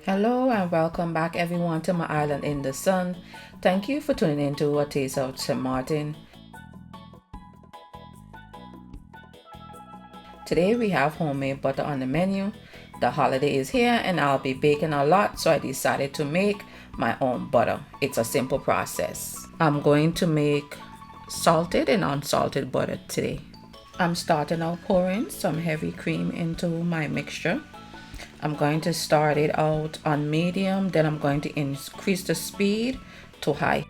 Hello and welcome back everyone to my island in the sun. Thank you for tuning in to A Taste of St. Martin. Today we have homemade butter on the menu. The holiday is here and I'll be baking a lot, so I decided to make my own butter. It's a simple process. I'm going to make salted and unsalted butter today. I'm starting out pouring some heavy cream into my mixture. I'm going to start it out on medium, then I'm going to increase the speed to high.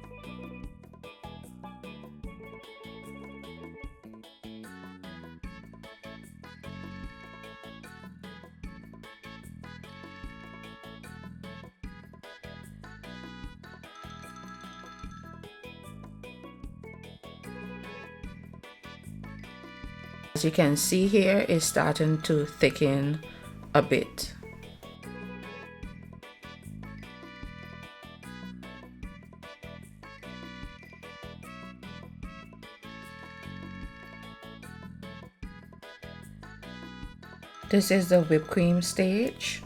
As you can see here, it's starting to thicken a bit. This is the whipped cream stage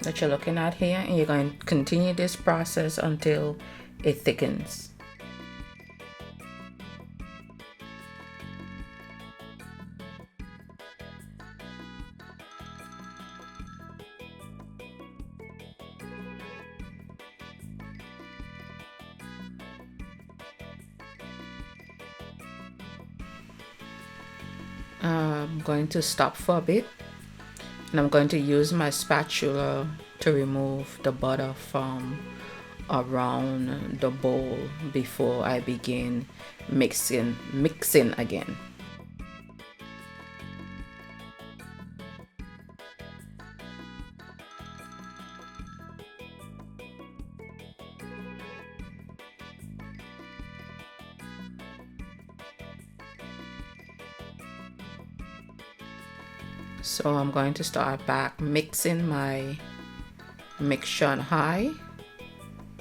that you're looking at here, and you're going to continue this process until it thickens. I'm going to stop for a bit, and I'm going to use my spatula to remove the butter from around the bowl before I begin mixing again. So I'm going to start back mixing my mixture on high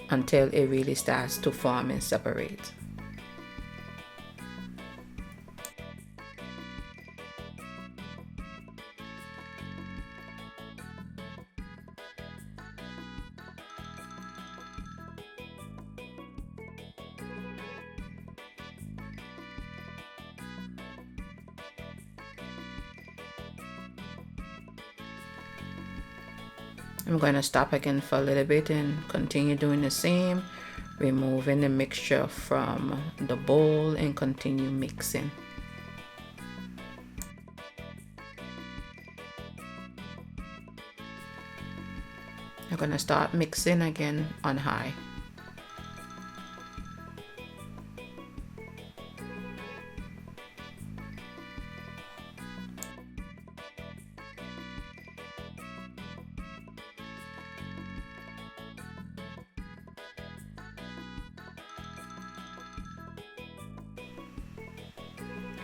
until it really starts to form and separate. I'm going to stop again for a little bit and continue doing the same, removing the mixture from the bowl and continue mixing. I'm going to start mixing again on high.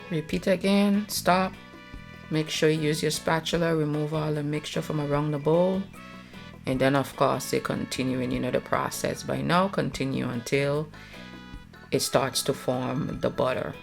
Repeat again, stop, make sure you use your spatula, remove all the mixture from around the bowl, and then of course you're continuing, the process. By now, continue until it starts to form the butter.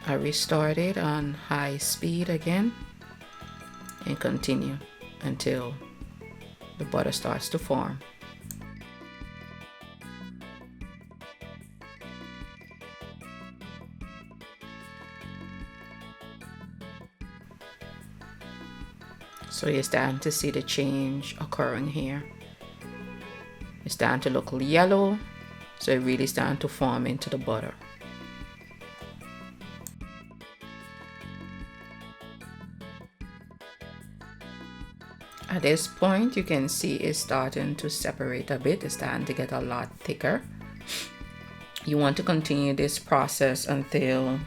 I restart it on high speed again and continue until the butter starts to form. So you're starting to see the change occurring here. It's starting to look yellow, so it really starting to form into the butter. At this point, you can see it's starting to separate a bit. It's starting to get a lot thicker. You want to continue this process until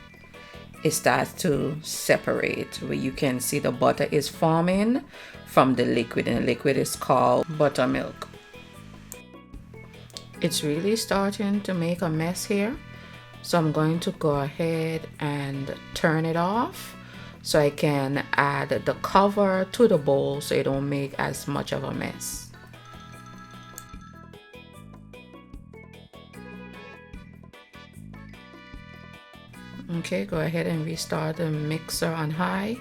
it starts to separate, where you can see the butter is forming from the liquid, and the liquid is called buttermilk. It's really starting to make a mess here, so I'm going to go ahead and turn it off so I can add the cover to the bowl so it don't make as much of a mess. Okay, go ahead and restart the mixer on high,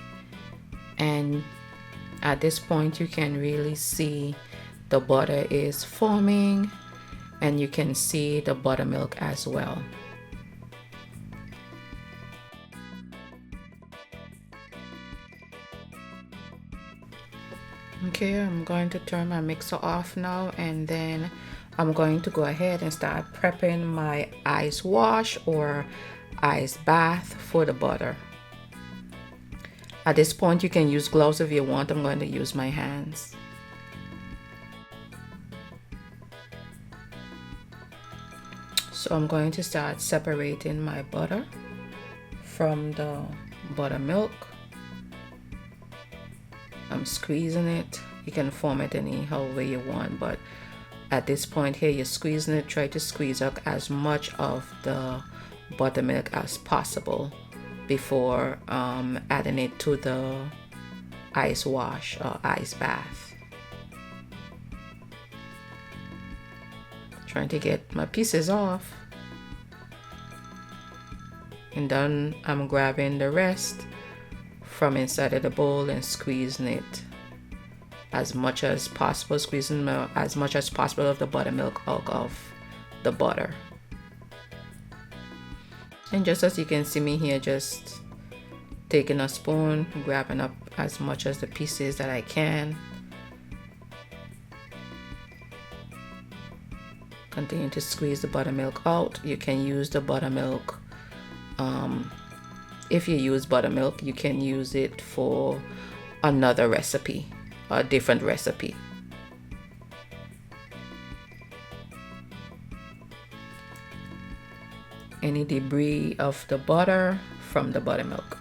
and at this point you can really see the butter is foaming, and you can see the buttermilk as well. Okay, I'm going to turn my mixer off now, and then I'm going to go ahead and start prepping my ice wash or ice bath for the butter. At this point you can use gloves if you want. I'm going to use my hands. So I'm going to start separating my butter from the buttermilk. I'm squeezing it. You can form it any way you want, but at this point here you're squeezing it. Try to squeeze out as much of the buttermilk as possible before adding it to the ice wash or ice bath. Trying to get my pieces off, and then I'm grabbing the rest from inside of the bowl and squeezing it as much as possible, squeezing as much as possible of the buttermilk out of the butter. And just as you can see me here, just taking a spoon, grabbing up as much as the pieces that I can. Continue to squeeze the buttermilk out. You can use the buttermilk. If you use buttermilk, you can use it for another recipe, a different recipe. Any debris of the butter from the buttermilk.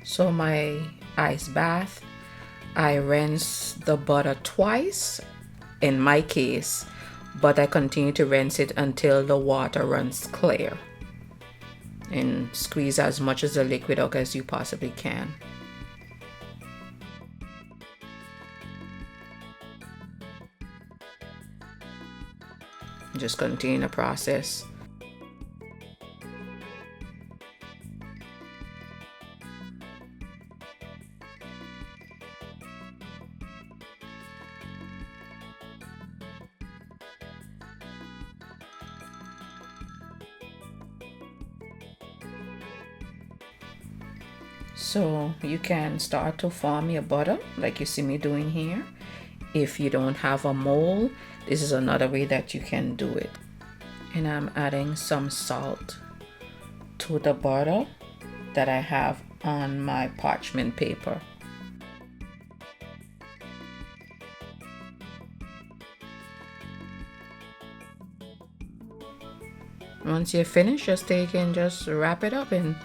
So my ice bath, I rinse the butter twice in my case, but I continue to rinse it until the water runs clear, and squeeze as much of the liquid out as you possibly can. Just continue the process. So you can start to form your butter like you see me doing here. If you don't have a mold, this is another way that you can do it. And I'm adding some salt to the butter that I have on my parchment paper. Once you're finished, just take and just wrap it up and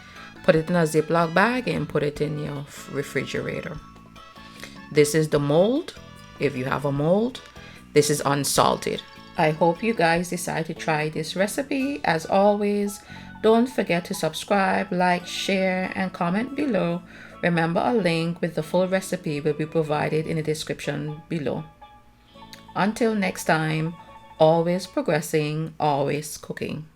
put it in a Ziploc bag and put it in your refrigerator. This is the mold. If you have a mold, this is unsalted. I hope you guys decide to try this recipe. As always, don't forget to subscribe, like, share, and comment below. Remember, a link with the full recipe will be provided in the description below. Until next time, always progressing, always cooking.